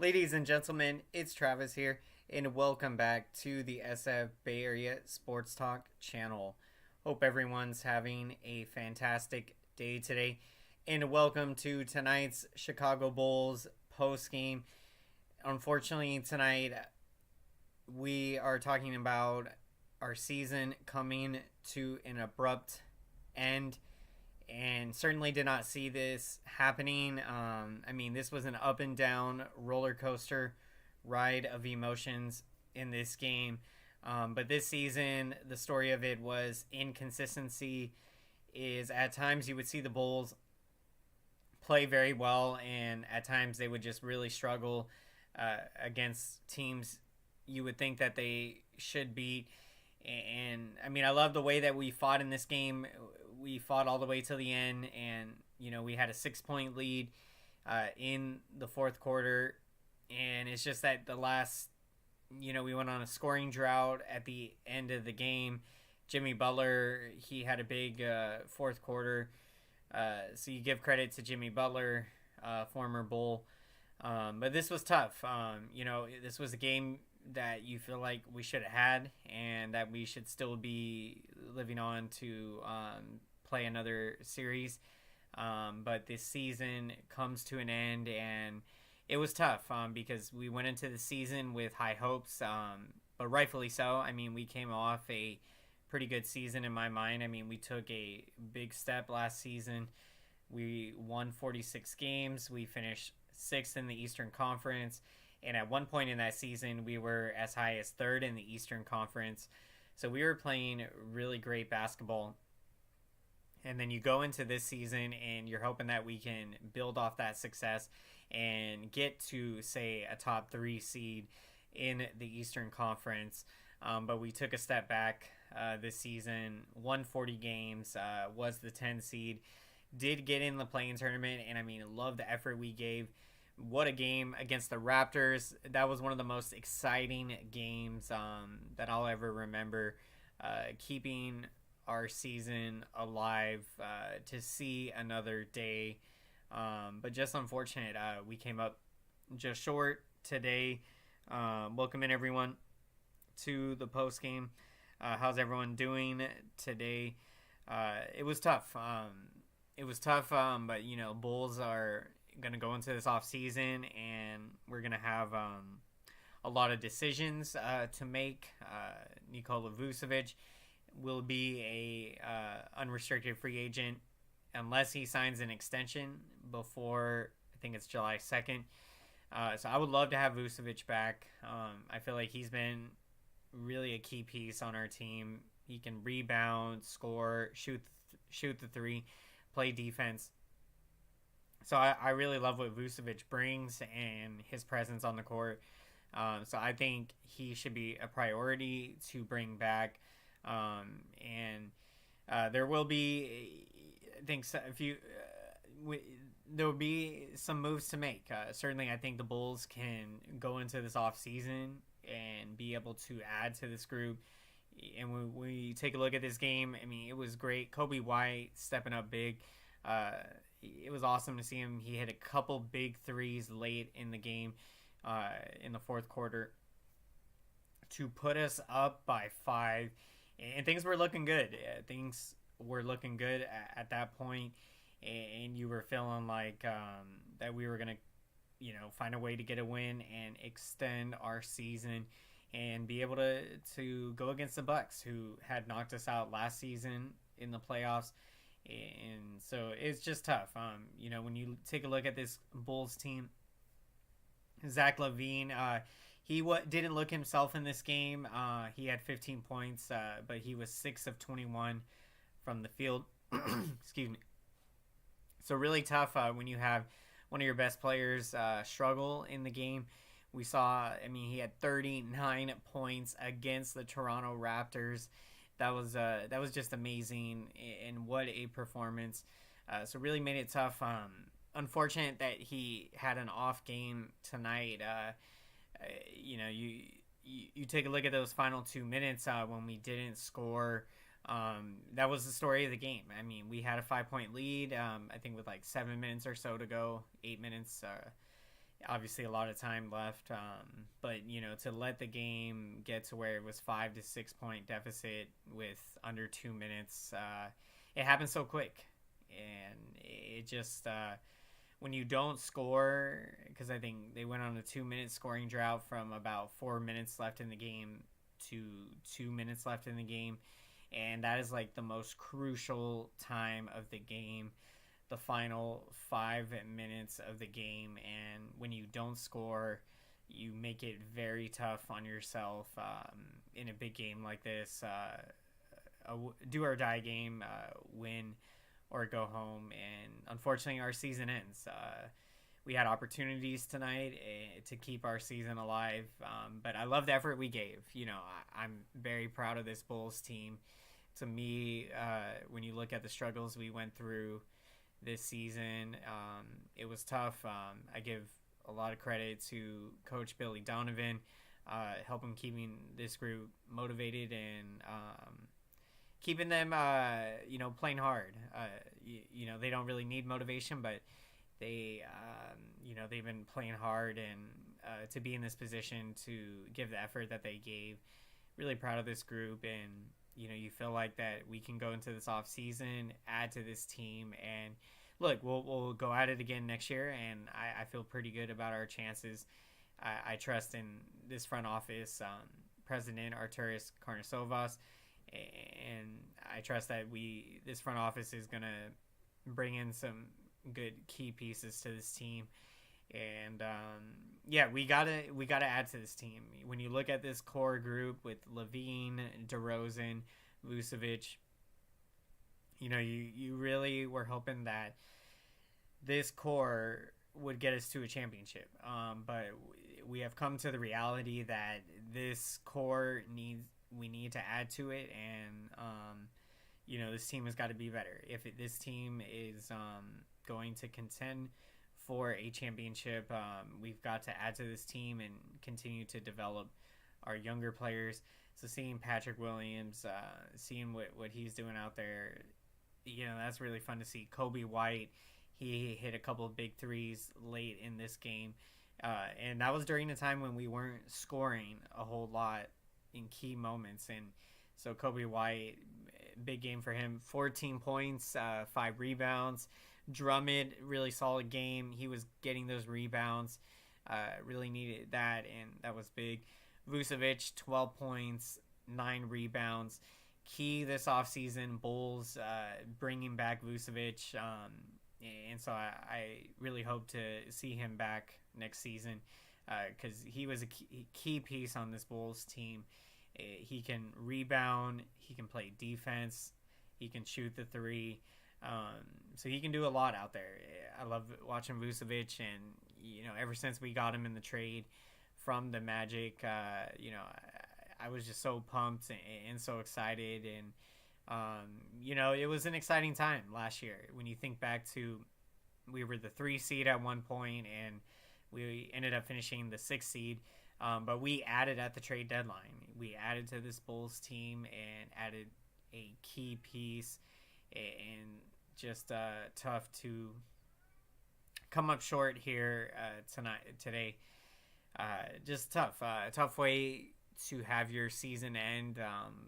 Ladies and gentlemen, it's Travis here, and welcome back to the SF Bay Area Sports Talk channel. Hope everyone's having a fantastic day today, and welcome to tonight's Chicago Bulls post game. Unfortunately, tonight we are talking about our season coming to an abrupt end and certainly did not see this happening. This was an up and down roller coaster ride of emotions in this game. But this season, the story of it was inconsistency. Is at times you would see the Bulls play very well, and at times they would just really struggle against teams you would think that they should beat. And I love the way that we fought in this game. We fought all the way till the end, and we had a 6 point lead in the fourth quarter, and it's just that the last, we went on a scoring drought at the end of the game. Jimmy Butler, he had a big fourth quarter, so you give credit to Jimmy Butler, former Bull, but this was tough. This was a game that you feel like we should have had, and that we should still be living on to play another series. But this season comes to an end, and it was tough because we went into the season with high hopes, but rightfully so. We came off a pretty good season in my mind. We took a big step last season. We won 46 games. We finished sixth in the Eastern Conference. And at one point in that season, we were as high as third in the Eastern Conference. So we were playing really great basketball. And then you go into this season and you're hoping that we can build off that success and get to, say, a top 3 seed in the Eastern Conference. But we took a step back this season, won 40 games, was the 10 seed, did get in the play-in tournament, and love the effort we gave. What a game against the Raptors. That was one of the most exciting games that I'll ever remember, keeping our season alive to see another day. But just unfortunate. We came up just short today. Welcome in, everyone, to the post game. How's everyone doing today? It was tough. But Bulls are going to go into this off season, and we're going to have a lot of decisions to make. Nikola Vucevic will be a unrestricted free agent unless he signs an extension before, I think it's July 2nd. So I would love to have Vucevic back. I feel like he's been really a key piece on our team. He can rebound, score, shoot the three, play defense. So I really love what Vucevic brings and his presence on the court. So I think he should be a priority to bring back. There will be, I think, there will be some moves to make. Certainly, I think the Bulls can go into this off season and be able to add to this group. And when we take a look at this game, it was great. Kobe White stepping up big. It was awesome to see him. He hit a couple big threes late in the game, in the fourth quarter, to put us up by 5. And things were looking good. Things were looking good at that point, and you were feeling like that we were going to, find a way to get a win and extend our season and be able to go against the Bucks, who had knocked us out last season in the playoffs. And so it's just tough. When you take a look at this Bulls team, Zach LaVine, he didn't look himself in this game. He had 15 points, but he was 6 of 21 from the field. Excuse me. So really tough when you have one of your best players struggle in the game. We saw, he had 39 points against the Toronto Raptors. That was just amazing, and what a performance. So really made it tough. Unfortunate that he had an off game tonight. You take a look at those final 2 minutes when we didn't score. That was the story of the game. We had a 5-point lead, I think with like 7 minutes or so to go, 8 minutes. Obviously, a lot of time left, but to let the game get to where it was 5 to 6 point deficit with under 2 minutes, it happened so quick, and it just when you don't score, because I think they went on a 2 minute scoring drought from about 4 minutes left in the game to 2 minutes left in the game, and that is like the most crucial time of the game, the final 5 minutes of the game. And when you don't score, you make it very tough on yourself in a big game like this. A do or die game, win or go home. And unfortunately, our season ends. We had opportunities tonight to keep our season alive, but I love the effort we gave. I'm very proud of this Bulls team. To me, when you look at the struggles we went through this season, it was tough. I give a lot of credit to Coach Billy Donovan, helping keeping this group motivated and keeping them, playing hard. They don't really need motivation, but they've been playing hard, and to be in this position to give the effort that they gave, really proud of this group. And you feel like that we can go into this off season, add to this team, and look, we'll go at it again next year. And I feel pretty good about our chances. I trust in this front office, President Arturas Karnisovas, and I trust that this front office is gonna bring in some good key pieces to this team. And we gotta add to this team. When you look at this core group with LaVine, DeRozan, Vucevic, you really were hoping that this core would get us to a championship. But we have come to the reality that this core we need to add to it, and this team has got to be better. If this team is going to contend for a championship, we've got to add to this team and continue to develop our younger players. So seeing Patrick Williams, seeing what he's doing out there, that's really fun to see. Kobe White, he hit a couple of big threes late in this game, and that was during a time when we weren't scoring a whole lot in key moments. And so Kobe White, big game for him. 14 points, 5 rebounds. Drummond, really solid game. He was getting those rebounds. Really needed that, and that was big. Vucevic, 12 points, 9 rebounds. Key this offseason, Bulls bringing back Vucevic. And so I really hope to see him back next season, because he was a key piece on this Bulls team. He can rebound. He can play defense. He can shoot the three. So he can do a lot out there. I love watching Vucevic, and ever since we got him in the trade from the Magic, I was just so pumped and so excited. And it was an exciting time last year. When you think back to, we were the 3 seed at one point, and we ended up finishing the 6 seed. But we added at the trade deadline. We added to this Bulls team and added a key piece, and just tough to come up short here today. Just tough way to have your season end.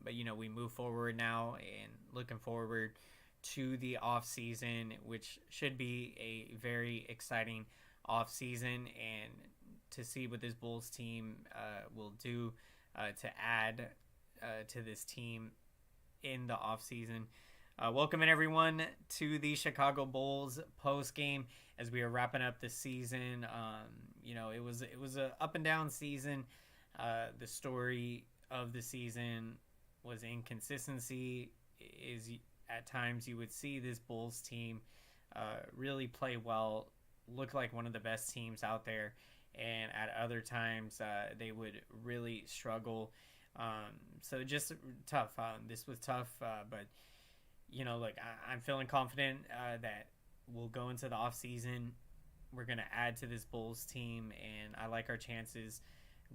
But we move forward now, and looking forward to the off season, which should be a very exciting off season, and to see what this Bulls team will do to add to this team in the off season. Welcome everyone to the Chicago Bulls post game as we are wrapping up the season. It was a up and down season. The story of the season was inconsistency. Is at times you would see this Bulls team really play well, look like one of the best teams out there, and at other times they would really struggle. So just tough. This was tough, but look, I'm feeling confident that we'll go into the off season. We're gonna add to this Bulls team, and I like our chances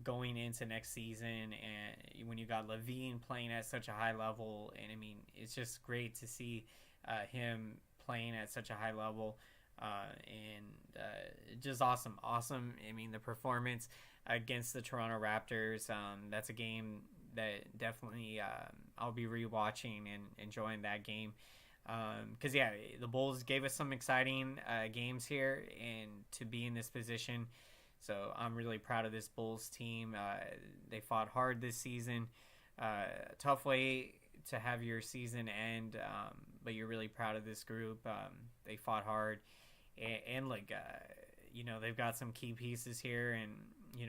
going into next season. And when you got LaVine playing at such a high level, and I mean, it's just great to see him playing at such a high level. Just awesome. I mean, the performance against the Toronto Raptors. That's a game that definitely I'll be rewatching and enjoying that game. Because yeah, the Bulls gave us some exciting games here, and to be in this position, so I'm really proud of this Bulls team. They fought hard this season. Tough way to have your season end, but you're really proud of this group. They fought hard, and like they've got some key pieces here, and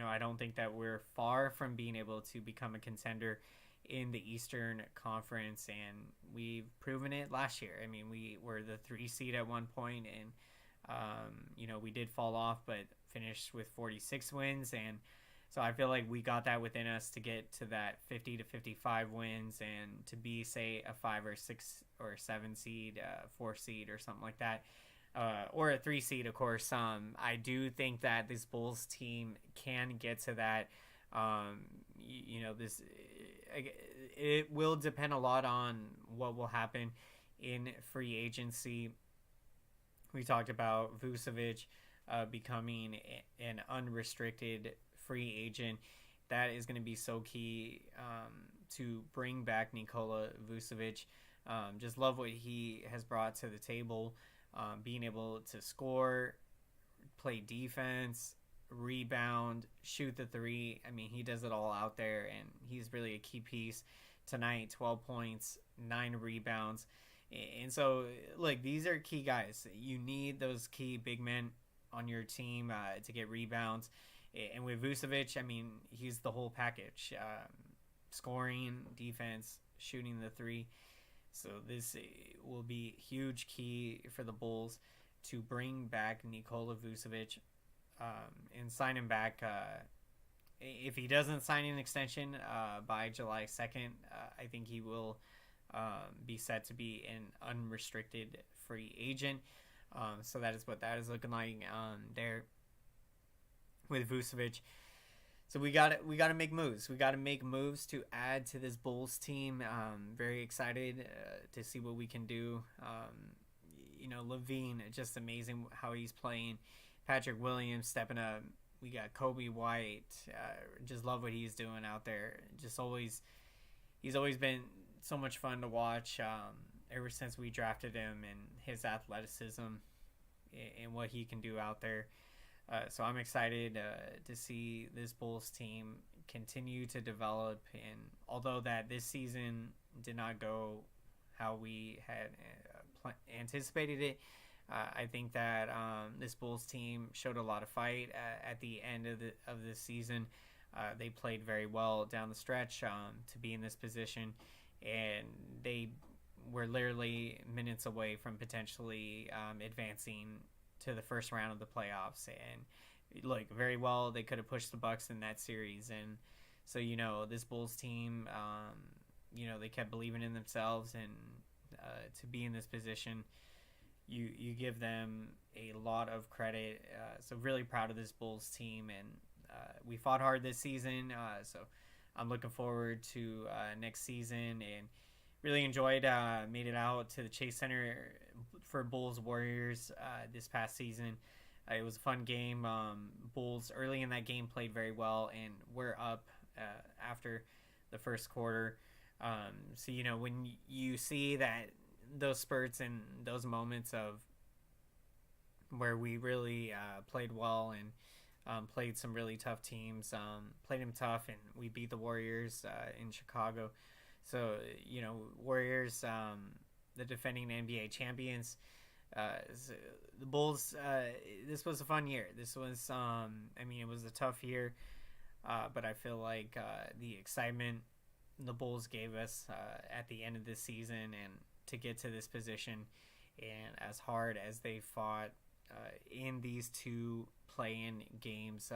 I don't think that we're far from being able to become a contender in the Eastern Conference, and we've proven it last year. I mean, we were the 3 seed at one point, and we did fall off, but finished with 46 wins, and so I feel like we got that within us to get to that 50 to 55 wins, and to be, say, a 5 or 6 or 7 seed, 4 seed, or something like that. Or a 3 seed, of course. I do think that this Bulls team can get to that. This it will depend a lot on what will happen in free agency. We talked about Vucevic becoming an unrestricted free agent. That is going to be so key to bring back Nikola Vucevic. Just love what he has brought to the table. Being able to score, play defense, rebound, shoot the three. I mean, he does it all out there, and he's really a key piece tonight. 12 points, 9 rebounds. And so, look, these are key guys. You need those key big men on your team to get rebounds. And with Vucevic, I mean, he's the whole package. Scoring, defense, shooting the three. So this will be huge key for the Bulls to bring back Nikola Vucevic and sign him back. If he doesn't sign an extension by July 2nd, I think he will be set to be an unrestricted free agent. So that is what that is looking like there with Vucevic. So we got to make moves. We got to make moves to add to this Bulls team. Very excited to see what we can do. LaVine, just amazing how he's playing. Patrick Williams stepping up. We got Kobe White. Just love what he's doing out there. He's always been so much fun to watch. Ever since we drafted him, and his athleticism and what he can do out there. So I'm excited to see this Bulls team continue to develop. And although that this season did not go how we had anticipated it, I think that this Bulls team showed a lot of fight at the end of the season. They played very well down the stretch to be in this position, and they were literally minutes away from potentially advancing to the first round of the playoffs. And look, very well they could have pushed the Bucks in that series. And so this Bulls team, they kept believing in themselves, and to be in this position, you give them a lot of credit. So really proud of this Bulls team, and we fought hard this season. So I'm looking forward to next season, and really enjoyed made it out to the Chase Center for Bulls Warriors this past season. It was a fun game. Bulls early in that game played very well, and we're up after the first quarter. So when you see that, those spurts and those moments of where we really played well and played some really tough teams, played them tough, and we beat the Warriors in Chicago. So Warriors, the defending NBA champions. The Bulls, this was a fun year. This was, it was a tough year, but I feel like the excitement the Bulls gave us at the end of this season, and to get to this position, and as hard as they fought in these 2 play-in games,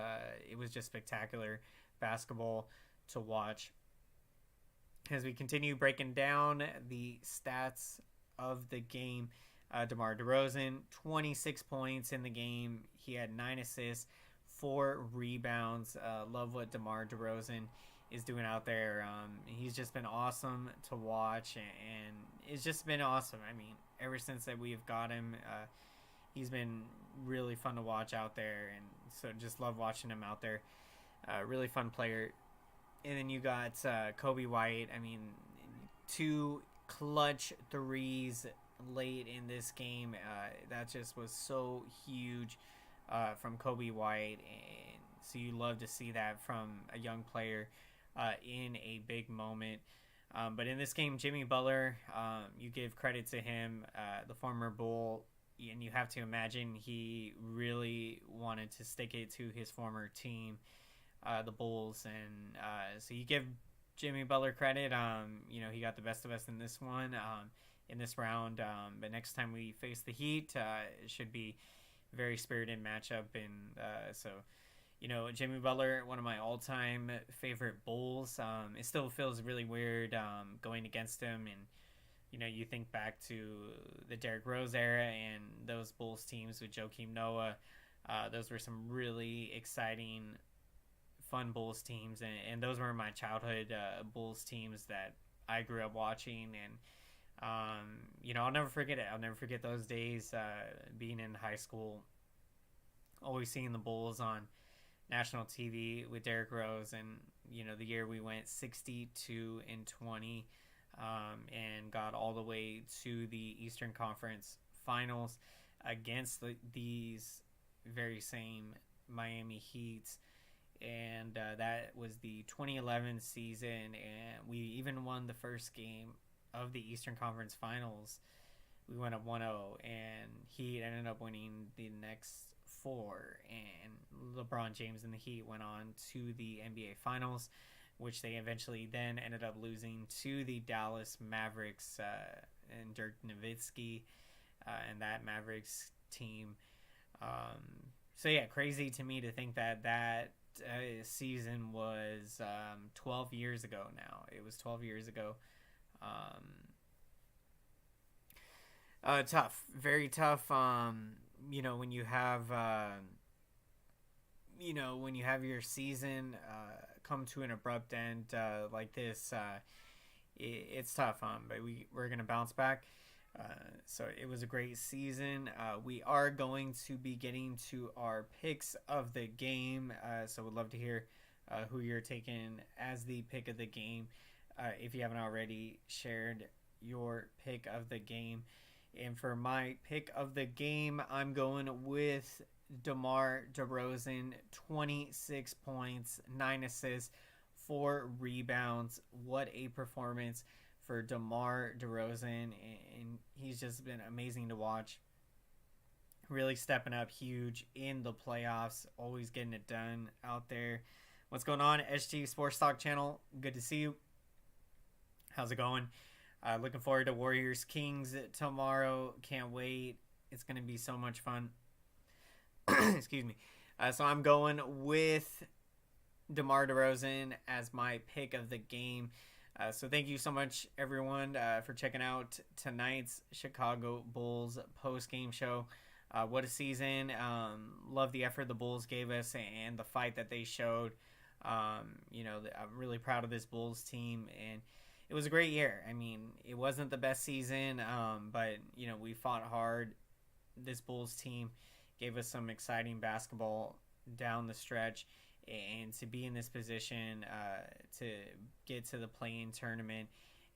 it was just spectacular basketball to watch. As we continue breaking down the stats of the game, DeMar DeRozan, 26 points in the game. He had 9 assists, 4 rebounds. Love what DeMar DeRozan is doing out there. He's just been awesome to watch, and it's just been awesome. I mean, ever since that we have got him, He's been really fun to watch out there, and so just love watching him out there. Really fun player. And then you got Kobe White. I mean, two clutch threes late in this game. That just was so huge from Kobe White, and so you love to see that from a young player in a big moment. But in this game, Jimmy Butler, you give credit to him, the former Bull, and you have to imagine he really wanted to stick it to his former team, the Bulls, and so you give Jimmy Butler credit. He got the best of us in this one, in this round. But next time we face the Heat, it should be a very spirited matchup, and so. Jimmy Butler, one of my all-time favorite Bulls. It still feels really weird going against him, and you think back to the Derrick Rose era and those Bulls teams with Joakim Noah. Those were some really exciting, fun Bulls teams, and those were my childhood Bulls teams that I grew up watching, and I'll never forget it. I'll never forget those days being in high school, always seeing the Bulls on national TV with Derrick Rose, and the year we went 62-20 and got all the way to the Eastern Conference Finals against these very same Miami Heat, and that was the 2011 season, and we even won the first game of the Eastern Conference Finals. We went up 1-0, and Heat ended up winning the next 4, and LeBron James and the Heat went on to the NBA Finals, which they eventually then ended up losing to the Dallas Mavericks and Dirk Nowitzki and that Mavericks team. So yeah, crazy to me to think that season was 12 years ago now. It was 12 years ago. Tough, very tough. When you have your season come to an abrupt end like this, it's tough. But we're gonna bounce back. So it was a great season. We are going to be getting to our picks of the game. So we'd love to hear who you're taking as the pick of the game. If you haven't already shared your pick of the game. And for my pick of the game, I'm going with DeMar DeRozan, 26 points, 9 assists, 4 rebounds. What a performance for DeMar DeRozan, and he's just been amazing to watch. Really stepping up huge in the playoffs, always getting it done out there. What's going on, SG Sports Talk channel? Good to see you. How's it going? Looking forward to Warriors Kings tomorrow. Can't wait. It's going to be so much fun. Excuse me. So I'm going with DeMar DeRozan as my pick of the game. So thank you so much, everyone, for checking out tonight's Chicago Bulls post-game show. What a season. Love the effort the Bulls gave us and the fight that they showed. I'm really proud of this Bulls team, and it was a great year. I mean, it wasn't the best season, but, we fought hard. This Bulls team gave us some exciting basketball down the stretch, and to be in this position to get to the play-in tournament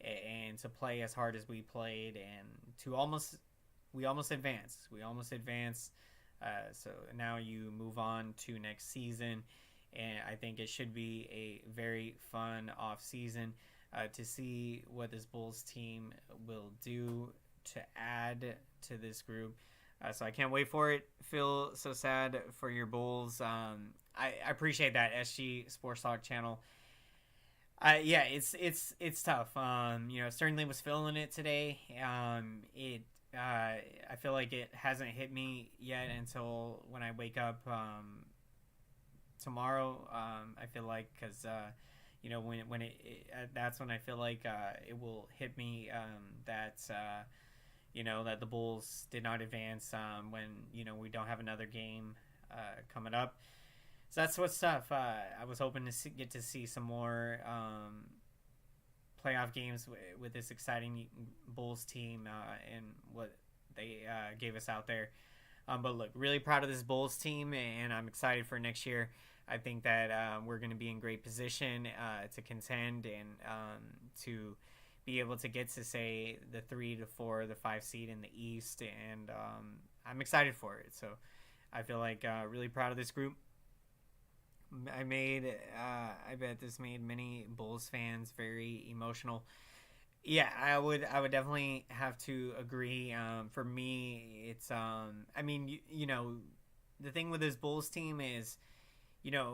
and to play as hard as we played, and we almost advanced. So now you move on to next season, and I think it should be a very fun off season to see what this Bulls team will do to add to this group. So I can't wait for it. Feel so sad for your Bulls. I appreciate that, SG Sports Talk channel. Yeah, it's tough. Certainly was feeling it today. I feel like it hasn't hit me yet until when I wake up tomorrow. I feel like because when that's when I feel like it will hit me that that the Bulls did not advance when we don't have another game coming up. So that's what's tough. I was hoping to get to see some more playoff games with this exciting Bulls team and what they gave us out there. But look, really proud of this Bulls team, and I'm excited for next year. I think that we're going to be in great position to contend and to be able to get to, say, the 3 to 4, the 5 seed in the East, and I'm excited for it. So I feel like really proud of this group. I bet this made many Bulls fans very emotional. Yeah, I would definitely have to agree. For me, it's I mean, the thing with this Bulls team is,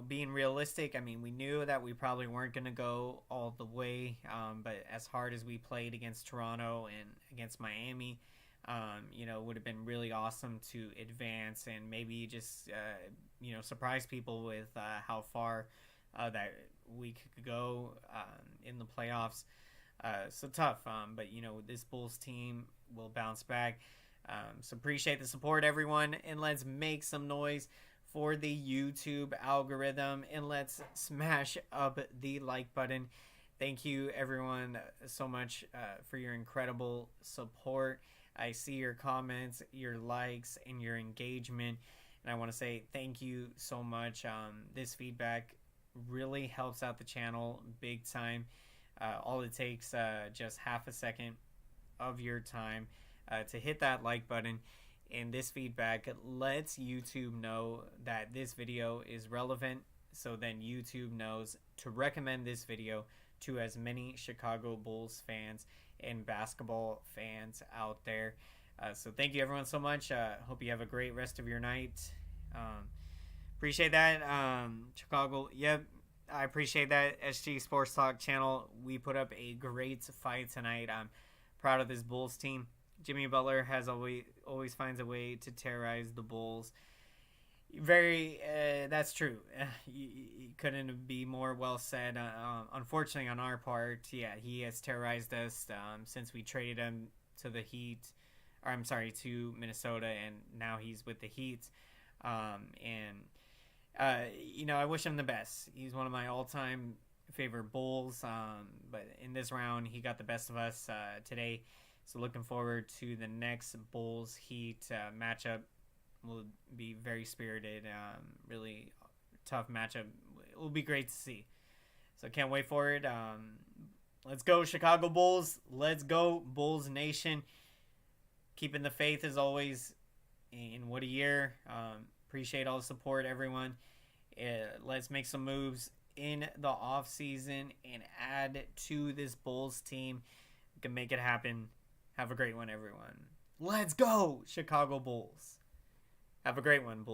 being realistic. I mean, we knew that we probably weren't going to go all the way, but as hard as we played against Toronto and against Miami, it would have been really awesome to advance and maybe just, surprise people with how far that we could go in the playoffs. So tough, but this Bulls team will bounce back. So appreciate the support, everyone, and let's make some noise for the YouTube algorithm, and let's smash up the like button. Thank you, everyone, so much for your incredible support. I see your comments, your likes, and your engagement, and I want to say thank you so much. This feedback really helps out the channel big time. All it takes just half a second of your time to hit that like button, and this feedback lets YouTube know that this video is relevant, so then YouTube knows to recommend this video to as many Chicago Bulls fans and basketball fans out there. So thank you, everyone, so much. Hope you have a great rest of your night. Appreciate that. Chicago, yep. I appreciate that. SG Sports Talk channel. We put up a great fight tonight. I'm proud of this Bulls team. Jimmy Butler has always finds a way to terrorize the Bulls. That's true. You couldn't be more well said. Unfortunately, on our part, yeah, he has terrorized us since we traded him to the Heat. Or I'm sorry, to Minnesota, and now he's with the Heat. I wish him the best. He's one of my all-time favorite Bulls. But in this round, he got the best of us today. So looking forward to the next Bulls Heat matchup. Will be very spirited. Really tough matchup. It will be great to see. So can't wait for it. Let's go Chicago Bulls. Let's go Bulls Nation. Keeping the faith as always. And what a year. Appreciate all the support, everyone. Let's make some moves in the off season and add to this Bulls team. We can make it happen. Have a great one, everyone. Let's go, Chicago Bulls. Have a great one, Bulls.